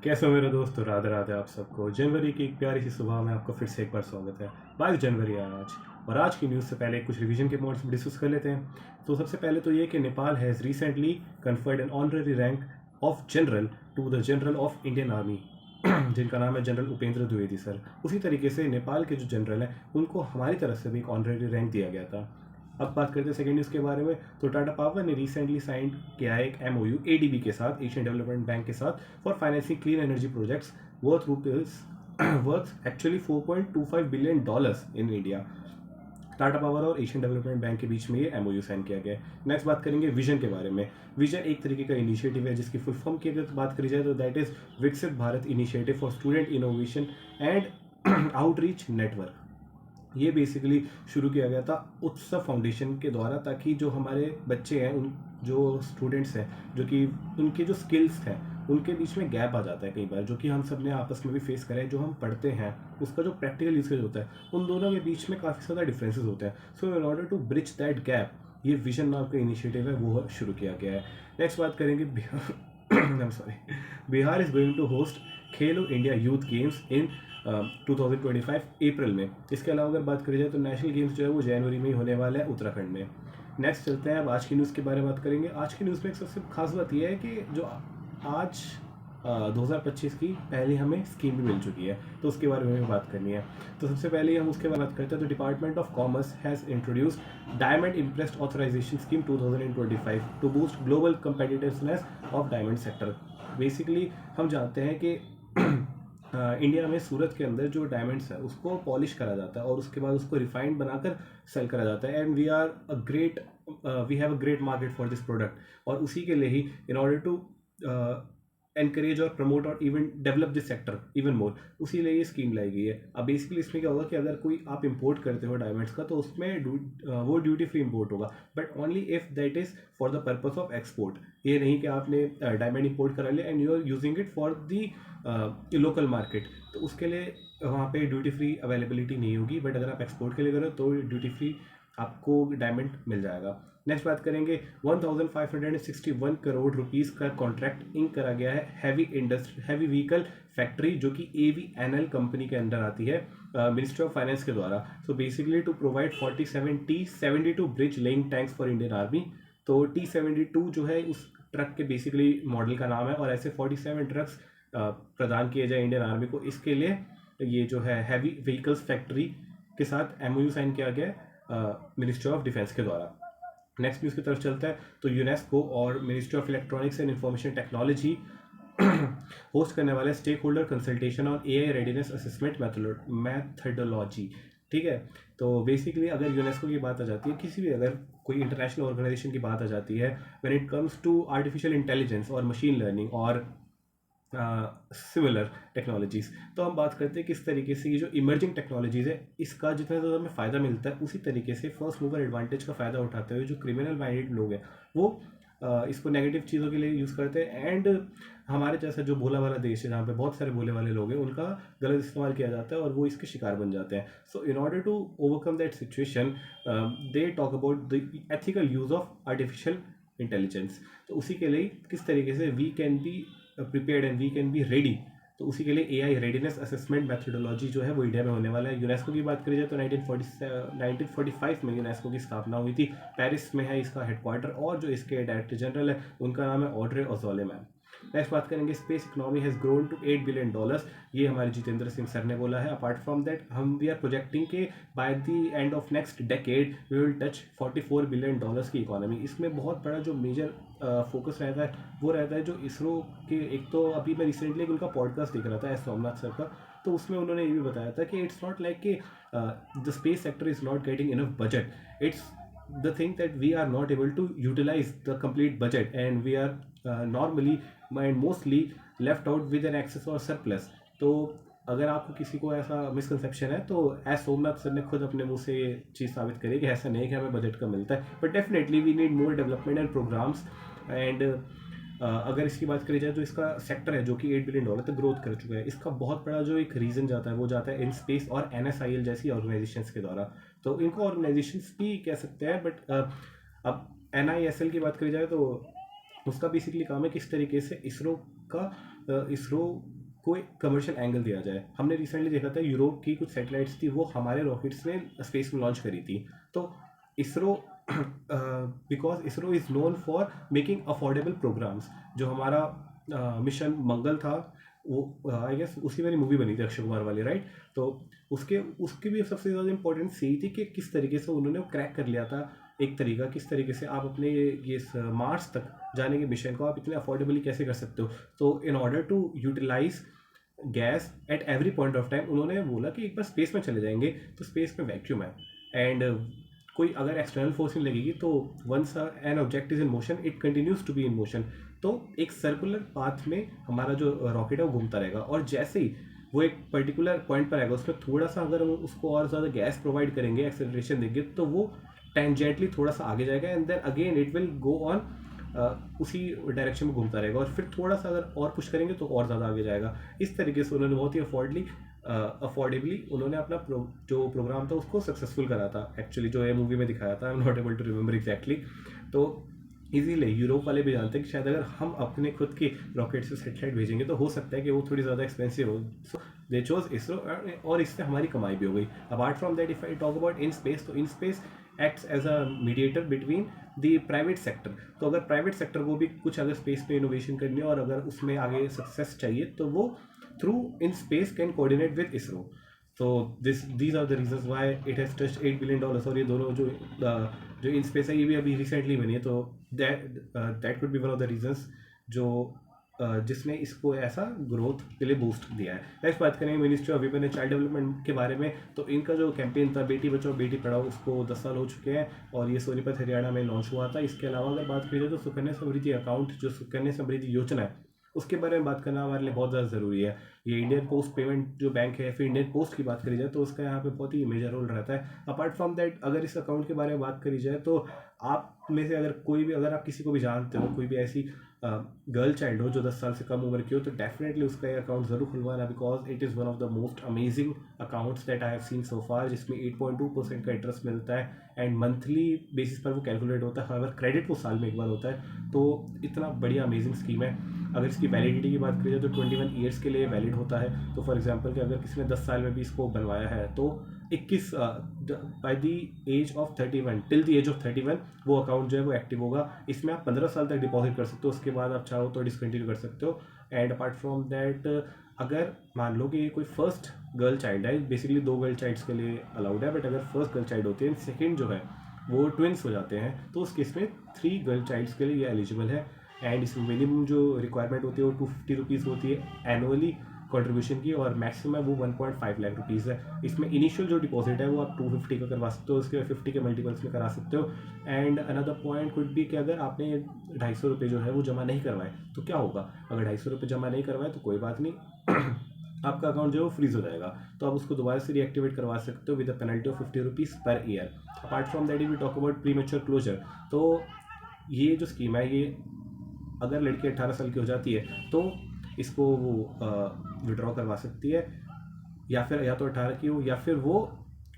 कैसे हो मेरे दोस्त। तो राधे राधे आप सबको। जनवरी की एक प्यारी सी सुबह में आपको फिर से एक बार स्वागत है। 22 जनवरी है आज। और आज की न्यूज़ से पहले कुछ रिवीजन के पॉइंट्स डिस्कस कर लेते हैं। तो सबसे पहले तो ये कि Nepal has recently conferred an honorary rank of general to the general of Indian army जिनका नाम है जनरल उपेंद्र द्विवेदी सर। उसी तरीके से नेपाल के जो जनरल हैं उनको हमारी तरफ से भी एक ऑनररी रैंक दिया गया था। अब बात करते हैं सेकेंड न्यूज़ के बारे में। तो टाटा पावर ने रिसेंटली साइन किया है एक एमओयू एडीबी के साथ, एशियन डेवलपमेंट बैंक के साथ, for financing clean energy projects worth rupees worth actually $4.25 billion in India. Tata power और एशियन डेवलपमेंट बैंक के बीच में ये एमओयू साइन किया गया है। नेक्स्ट बात करेंगे विजन के बारे में। विजन एक तरीके का इनिशिएटिव है जिसकी फुल फॉर्म की अगर बात करी जाए तो दैट इज विकसित Bharat initiative for student innovation and outreach network. ये बेसिकली शुरू किया गया था उत्सव फाउंडेशन के द्वारा, ताकि जो हमारे बच्चे हैं, उन जो स्टूडेंट्स हैं, जो कि उनके जो स्किल्स हैं उनके बीच में गैप आ जाता है कई बार, जो कि हम सब ने आपस में भी फेस करा है। जो हम पढ़ते हैं उसका जो प्रैक्टिकल यूसेज होता है उन दोनों के बीच में काफ़ी ज़्यादा डिफरेंसेस होते हैं। So in order to bridge that gap ये विजन नाम का इनिशिएटिव है वो शुरू किया गया है। नेक्स्ट बात करेंगे Bihar sorry Bihar is going to host Khelo India youth games in 2025 April में। इसके अलावा अगर बात करी जाए तो नेशनल गेम्स जो है वो जनवरी में ही होने वाला है उत्तराखंड में। नेक्स्ट चलते हैं, अब आज की न्यूज़ के बारे में बात करेंगे। आज की न्यूज़ में एक सबसे खास बात यह है कि जो आज 2025 की पहले हमें स्कीम भी मिल चुकी है, तो उसके बारे में भी बात करनी है। तो सबसे पहले हम उसके बारे में बात करते हैं। तो department of commerce has introduced diamond impressed authorisation scheme 2025 to boost global competitiveness of diamond sector. Basically हम जानते हैं कि इंडिया में सूरत के अंदर जो डायमंड्स है उसको पॉलिश करा जाता है और उसके बाद उसको रिफाइंड बनाकर सेल करा जाता है। And we have a great market for this product. और उसी के लिए ही इन ऑर्डर टू एनकरेज और प्रमोट और even develop this sector even more, उसी लिए ये स्कीम लाई गई है। अब बेसिकली इसमें क्या होगा कि अगर कोई आप इंपोर्ट करते हो डायमंड्स का तो उसमें वो ड्यूटी फ्री इंपोर्ट होगा, but only if that is for the purpose of export. ये नहीं कि आपने डायमंड इंपोर्ट करा लिया and you are using it for the local market, तो उसके लिए वहाँ पे ड्यूटी फ्री अवेलेबिलिटी नहीं होगी। बट अगर आप एक्सपोर्ट के लिए करो तो ड्यूटी फ्री आपको डायमंड मिल जाएगा। नेक्स्ट बात करेंगे 1561 करोड़ रुपीस का कॉन्ट्रैक्ट इंक करा गया है हैवी व्हीकल फैक्ट्री, जो कि AVNL कंपनी के अंदर आती है, मिनिस्ट्री ऑफ फाइनेंस के द्वारा। So basically to provide 47 T72 bridge laying tanks for Indian army. तो T72 जो है उस ट्रक के बेसिकली मॉडल का नाम है, और ऐसे 47 ट्रक्स प्रदान किए जाए इंडियन आर्मी को। इसके लिए ये जो है हैवी व्हीकल्स फैक्ट्री के साथ MOU साइन किया गया मिनिस्ट्री ऑफ डिफेंस के द्वारा। नेक्स्ट न्यूज़ की तरफ चलता है। तो यूनेस्को और ministry of electronics and information technology host करने वाले स्टेक होल्डर कंसल्टेशन और AI रेडीनेस असेसमेंट मैथडोलॉजी। ठीक है, तो बेसिकली अगर यूनेस्को की बात आ जाती है, किसी भी अगर कोई इंटरनेशनल ऑर्गेनाइजेशन की बात आ जाती है, when it comes to artificial intelligence और मशीन लर्निंग और सिमिलर टेक्नोलॉजीज़, तो हम बात करते हैं किस तरीके से ये जो इमर्जिंग टेक्नोलॉजीज़ है इसका जितना ज़्यादा हमें फ़ायदा मिलता है, उसी तरीके से फर्स्ट मूवर एडवांटेज का फ़ायदा उठाते हुए जो क्रिमिनल माइंडेड लोग हैं वो इसको नेगेटिव चीज़ों के लिए यूज़ करते हैं। एंड हमारे जैसा जो भोला वाला देश है जहाँ पे बहुत सारे भोले वाले लोग हैं उनका गलत इस्तेमाल किया जाता है और वो इसके शिकार बन जाते हैं। So in order to overcome that situation they talk about the ethical use of artificial intelligence. तो उसी के लिए किस तरीके से we can be prepared and we can be ready, तो उसी के लिए AI रेडीनेस असेसमेंट मैथडोलॉजी जो है वो इंडिया में होने वाला है। यूनेस्को की बात करी जाए तो 1945 में यूनेस्को की स्थापना हुई थी। पेरिस में है इसका हेडक्वार्टर, और जो इसके डायरेक्टर जनरल है उनका नाम है ऑड्रे ऑजोले मैम। नेक्स्ट बात करेंगे, space economy has grown to $8 billion. ये हमारे जितेंद्र सिंह सर ने बोला है। अपार्ट फ्रॉम दैट हम वी आर प्रोजेक्टिंग के by the end of next decade we will touch $44 billion की इकोनॉमी। इसमें बहुत बड़ा जो मेजर फोकस रहता है वो रहता है जो इसरो के, एक तो अभी मैं रिसेंटली उनका पॉडकास्ट देख रहा था एस सोमनाथ सर का, तो उसमें उन्होंने ये भी बताया था कि इट्स नॉट लाइक कि the space sector is not getting enough budget, it's the thing that we are not able to utilize the complete budget and we are normally and mostly left out with an excess or surplus। तो अगर आपको किसी को ऐसा misconception है तो S Somnath sir ने खुद अपने मुंह से ये चीज़ साबित करी कि ऐसा नहीं है कि हमें बजट का मिलता है, but definitely we need more development and programmes. And अगर इसकी बात करी जाए तो इसका सेक्टर है जो कि $8 बिलियन तक ग्रोथ कर चुका है। इसका बहुत बड़ा जो एक रीज़न जाता है वो जाता है इन स्पेस और NSIL जैसी ऑर्गेनाइजेशंस के द्वारा। तो इनको ऑर्गेनाइजेशंस भी कह सकते हैं, बट अब NISL की बात करी जाए तो उसका बेसिकली काम है किस तरीके से इसरो का इसरो को एक कमर्शियल एंगल दिया जाए। हमने रिसेंटली देखा था यूरोप की कुछ सैटेलाइट्स थी, वो हमारे रॉकेट्स ने स्पेस में लॉन्च करी थी। तो ISRO because ISRO is known for making affordable programs. जो हमारा मिशन मंगल था, वो आई गेस उसी वाली मूवी बनी थी अक्षय कुमार वाली, राइट? तो उसके उसकी भी सबसे ज़्यादा इंपॉर्टेंस यही थी कि किस तरीके से उन्होंने क्रैक कर लिया था एक तरीका, किस तरीके से आप अपने ये मार्स तक जाने के मिशन को आप इतने अफोर्डेबली कैसे कर सकते हो। तो in order to utilize gas at every point of time, उन्होंने बोला कि एक बार स्पेस में चले जाएंगे तो स्पेस में वैक्यूम है, एंड कोई अगर एक्सटर्नल फोर्स नहीं लगेगी तो once an object is in motion it continues to be in motion. तो एक सर्कुलर पाथ में हमारा जो रॉकेट है वो घूमता रहेगा, और जैसे ही वो एक पर्टिकुलर पॉइंट पर आएगा उसमें थोड़ा सा अगर हम उसको और ज़्यादा गैस प्रोवाइड करेंगे, एक्सेलरेशन देंगे, तो वो टेंजेंटली थोड़ा सा आगे जाएगा, and then again it will go on उसी डायरेक्शन में घूमता रहेगा, और फिर थोड़ा सा अगर और पुश करेंगे तो और ज़्यादा आगे जाएगा। इस तरीके से उन्होंने बहुत ही अफोर्डेबली उन्होंने अपना जो प्रोग्राम था उसको सक्सेसफुल करा था। एक्चुअली जो ये मूवी में दिखाया था, I am not able to remember exactly. तो इजीली यूरोप वाले भी जानते हैं कि शायद अगर हम अपने खुद के रॉकेट से सेटेलाइट भेजेंगे तो हो सकता है कि वो थोड़ी ज़्यादा एक्सपेंसिव हो। सो दे चोज इसरो, और इससे हमारी कमाई भी हो गई। Apart from that if I talk about in space, तो in space acts as a mediator between the private sector. तो अगर प्राइवेट सेक्टर को भी कुछ अगर स्पेस पे इनोवेशन करनी है और अगर उसमें आगे सक्सेस चाहिए तो वो through in space can coordinate with ISRO. तो these are the reasons why it has touched $8 billion। और ये दोनों जो इन स्पेस है ये भी अभी रिसेंटली बनी है, तो that could be one of the reasons जो जिसने इसको ऐसा ग्रोथ के लिए बूस्ट दिया है। नेक्स्ट बात करेंगे ministry of women and child development के बारे में। तो इनका जो कैंपेन था बेटी बचाओ बेटी पढ़ाओ, उसको 10 साल हो चुके हैं और ये सोनीपत हरियाणा में लॉन्च हुआ था। इसके अलावा अगर बात की जाए तो सुकन्या समृद्धि अकाउंट, जो सुकन्या समृद्धि योजना है, उसके बारे में बात करना हमारे लिए बहुत ज़्यादा ज़रूरी है। ये इंडियन पोस्ट पेमेंट जो बैंक है, फिर इंडियन पोस्ट की बात करी जाए तो उसका यहाँ पे बहुत ही मेजर रोल रहता है। अपार्ट फ्रॉम दैट अगर इस अकाउंट के बारे में बात करी जाए तो आप में से अगर कोई भी, अगर आप किसी को भी जानते हो, कोई भी ऐसी गर्ल चाइल्ड हो जो 10 साल से कम उम्र की हो, तो डेफिनेटली उसका ये अकाउंट ज़रूर खुलवाना, because it is one of the most amazing accounts that I have seen so far, जिसमें 8.2% का इंटरेस्ट मिलता है एंड मंथली बेसिस पर वो कैलकुलेट होता है। हाउएवर क्रेडिट वो साल में एक बार होता है। तो इतना बढ़िया अमेजिंग स्कीम है। अगर इसकी वैलिडिटी की बात करी जाए तो 21 ईयर्स के लिए वैलिड होता है। तो फॉर एग्जांपल कि अगर किसी ने 10 साल में भी इसको बनवाया है तो 21 by the age of 31, till the age of 31 वो अकाउंट जो है वो एक्टिव होगा। इसमें आप 15 साल तक डिपॉजिट कर सकते हो, उसके बाद आप चाहो तो डिसकंटिन्यू कर सकते हो। एंड अपार्ट फ्रॉम दैट अगर मान लो कि कोई फर्स्ट गर्ल चाइल्ड है, बेसिकली 2 गर्ल चाइल्ड्स के लिए अलाउड है, बट अगर फर्स्ट गर्ल चाइल्ड होती है, सेकेंड जो है वो ट्विंस हो जाते हैं, तो उस केस में 3 गर्ल चाइल्ड्स के लिए ये एलिजिबल है। एंड इसमें मिनिमम जो रिक्वायरमेंट होती है वो 250 रुपीज़ होती है एनुअली कंट्रीब्यूशन की, और मैक्सिमम है वो 1.5 लाख रुपीज़ है। इसमें इनिशियल जो डिपॉजिट है वो आप 250 का करवा सकते हो, उसके 50 के मल्टीपल्स में करा सकते हो। एंड अनदर पॉइंट कुड भी कि अगर आपने 250 रुपये जो है वो जमा नहीं करवाए तो क्या होगा। अगर 250 रुपये जमा नहीं करवाए तो कोई बात नहीं आपका अकाउंट जो है वो फ्रीज हो जाएगा, तो आप उसको दोबारा से रीएक्टिवेट करवा सकते हो with a penalty of 50 rupees per year. Apart from that we talk about premature closure. तो ये जो स्कीम है, ये अगर लड़की 18 साल की हो जाती है तो इसको वो विड्रॉ करवा सकती है, या फिर या तो 18 की हो या फिर वो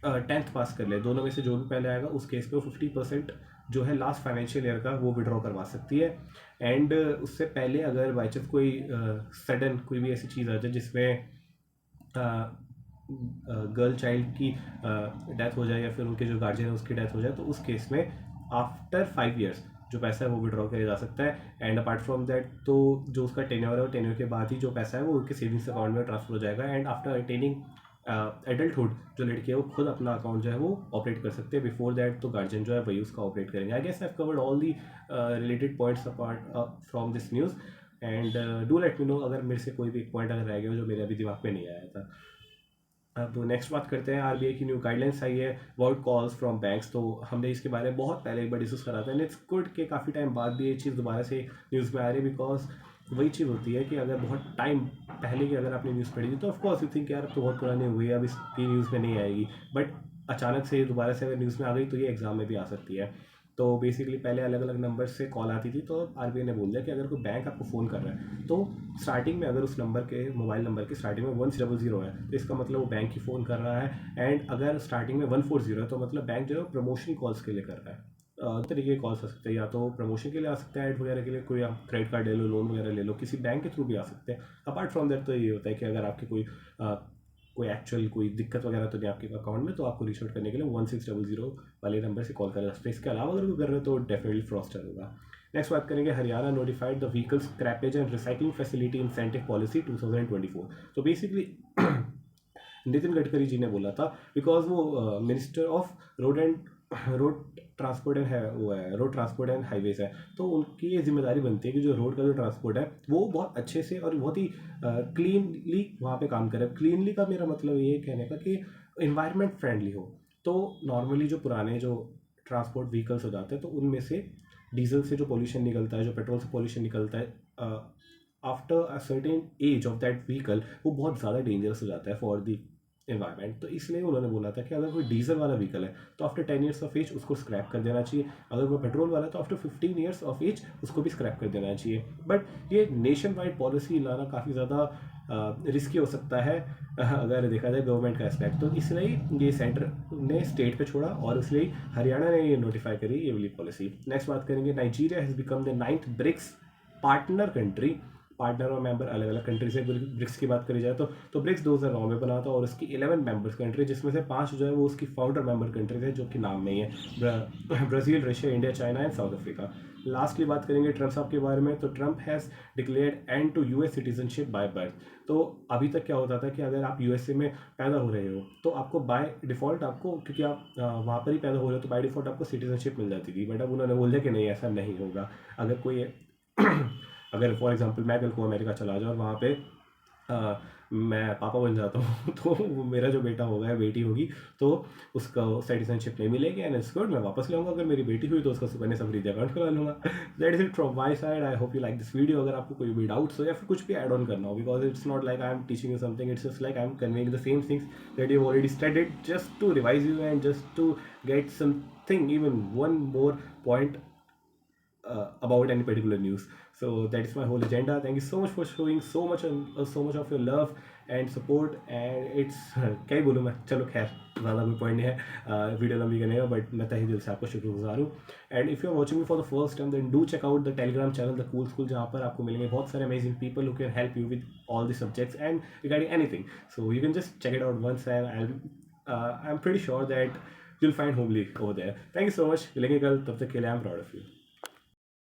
10th पास कर ले, दोनों में से जो भी पहले आएगा उस केस पे वो 50% जो है लास्ट फाइनेंशियल ईयर का वो विड्रॉ करवा सकती है। एंड उससे पहले अगर बाई चांस कोई सडन कोई भी ऐसी चीज़ आ जाए जिसमें गर्ल चाइल्ड की डेथ हो जाए या फिर उनके जो गार्जियन है उसकी डेथ हो जाए, तो उस केस में आफ्टर 5 ईयर्स जो पैसा है वो विड्रॉ किया जा सकता है। एंड अपार्ट फ्रॉम दैट तो जो उसका टेन्योर है वो टेन्योर के बाद ही जो पैसा है वो उनके सेविंग्स अकाउंट में ट्रांसफर हो जाएगा। एंड आफ्टर अटेनिंग एडल्टहुड जो लड़की है वो खुद अपना अकाउंट जो है वो ऑपरेट कर सकते हैं। बिफोर दैट तो गार्जियन जो है वही उसका ऑपरेट करेंगे। I guess I have covered all the related points apart from this news. And do let me know अगर मेरे से कोई भी एक पॉइंट अगर रह गया हो जो मेरे अभी दिमाग में नहीं आया था। अब नेक्स्ट बात करते हैं, आरबीआई की न्यू गाइडलाइंस आई है अबाउट कॉल्स फ्रॉम बैंक्स। तो हमने इसके बारे में बहुत पहले एक बार डिस्कस करा था, एंड इट्स गुड कि काफ़ी टाइम बाद भी ये चीज़ दोबारा से न्यूज़ में आ रही है, बिकॉज वही चीज़ होती है कि अगर बहुत टाइम पहले की अगर आपने न्यूज़ पढ़ी थी तो ऑफकोर्स यू थिंक यार अब तो बहुत पुरानी हो गई है, अब इसकी न्यूज़ में नहीं आएगी, बट अचानक से दोबारा से अगर न्यूज़ में आ गई तो ये एग्जाम में भी आ सकती है। तो बेसिकली पहले अलग अलग नंबर से कॉल आती थी, तो आरबीआई ने बोल दिया कि अगर कोई बैंक आपको फ़ोन कर रहा है तो स्टार्टिंग में अगर उस नंबर के मोबाइल नंबर के स्टार्टिंग में 100 है तो इसका मतलब वो बैंक ही फ़ोन कर रहा है। एंड अगर स्टार्टिंग में 140 है तो मतलब बैंक जो है प्रमोशन कॉल्स के लिए कर रहा है। तरीके के कॉल्स आ सकते हैं, या तो प्रमोशन के लिए आ सकते हैं, ऐड वगैरह के लिए, कोई आप क्रेडिट कार्ड ले लो, लोन वगैरह ले लो, किसी बैंक के थ्रू भी आ सकते हैं। अपार्ट फ्रॉम दैट तो ये होता है कि अगर आपकी कोई एक्चुअल कोई दिक्कत वगैरह तो नहीं आपके अकाउंट में, तो आपको रीच आउट करने के लिए 1600 वाले नंबर से कॉल करें। इसके अलावा अगर कोई कर रहे हो तो डेफिनेटली फ्रॉस्टर होगा। नेक्स्ट बात करेंगे, Haryana notified the vehicle scrappage and recycling facility incentive policy 2024। तो बेसिकली नितिन गडकरी जी ने बोला था, बिकॉज वो minister of road transport and है, वो है रोड ट्रांसपोर्ट एंड हाईवेज है। तो उनकी ये जिम्मेदारी बनती है कि जो रोड का जो ट्रांसपोर्ट है वो बहुत अच्छे से और बहुत ही क्लीनली वहाँ पे काम करे। क्लीनली का मेरा मतलब ये कहने का कि इन्वायरमेंट फ्रेंडली हो। तो नॉर्मली जो पुराने जो ट्रांसपोर्ट व्हीकल्स हो जाते हैं, तो उनमें से डीजल से जो पोल्यूशन निकलता है, जो पेट्रोल से पोल्यूशन निकलता है, after a certain age of that vehicle, वो बहुत ज़्यादा डेंजरस हो जाता है फॉर द एनवायरनमेंट। तो इसलिए उन्होंने बोला था कि अगर कोई डीजल वाला व्हीकल है तो आफ्टर 10 ईयर्स ऑफ एज उसको स्क्रैप कर देना चाहिए। अगर वो पेट्रोल वाला है तो आफ्टर 15 ईयर्स ऑफ एज उसको भी स्क्रैप कर देना चाहिए। बट ये नेशन वाइड पॉलिसी लाना काफ़ी ज़्यादा रिस्की हो सकता है अगर देखा जाए गवर्नमेंट का एस्पेक्ट। तो इसलिए ये सेंटर ने स्टेट पे छोड़ा और इसलिए हरियाणा ने ये नोटिफाई करी ये वाली पॉलिसी। नेक्स्ट बात करेंगे, Nigeria has become the 9th BRICS partner country. Partner और मेंबर अलग अलग कंट्री से। ब्रिक्स की बात करी जाए तो ब्रिक्स 2009 में बना था और उसकी 11 मेंबर्स कंट्री, जिसमें से 5 जो है वो उसकी फाउंडर मेंबर कंट्रीज है, जो कि नाम में ही है, Brazil, Russia, India, China and South Africa. Lastly बात करेंगे ट्रम्प साहब के बारे में। तो Trump has declared end to US citizenship by birth. तो अभी तक क्या होता था कि अगर आप यूएसए में पैदा हो रहे हो तो आपको बाय डिफ़ॉल्ट आपको, क्योंकि आप वहाँ पर ही पैदा हो रहे हो, तो बाय डिफ़ॉल्ट आपको सिटीजनशिप मिल जाती थी। बट अब उन्होंने बोल दिया कि नहीं, ऐसा नहीं होगा। अगर कोई अगर फॉर एग्जांपल मैं कल को अमेरिका चला जाऊँ और वहाँ पे मैं पापा बन जाता हूँ तो वो मेरा जो बेटा होगा या बेटी होगी तो उसका सिटीजनशिप नहीं मिलेगी, एंड इट्स गुड, मैं वापस ले आऊँगा। अगर मेरी बेटी हुई तो उसका सुकन्या समृद्धि अकाउंट खुला लूँगा। That is it from my side. I hope you like this video. अगर आपको कोई भी डाउट्स हो या फिर कुछ भी ऐड ऑन करना हो, because it's not like I am teaching you something, it's just like I am conveying the same things that you already studied, just to revise you and just to get something, even one more point about any particular news. So that is my whole agenda. Thank you so much for showing so much of your love and support, and it's क्या ही बोलूँ मैं, चलो खैर ज़्यादा कोई point नहीं है video लंबी करने का, बट मैं तहे दिल से आपको शुक्रगुजार हूँ। And if you are watching me for the first time then do check out the Telegram channel the cool school, जहाँ पर आपको मिलेंगे बहुत सारे amazing people who can help you with all the subjects and regarding anything. So you can just check it out once, and I'm pretty sure that you'll find homely over there. Thank you so much. मिलेंगे कल, तब तक के लिए I'm proud of you.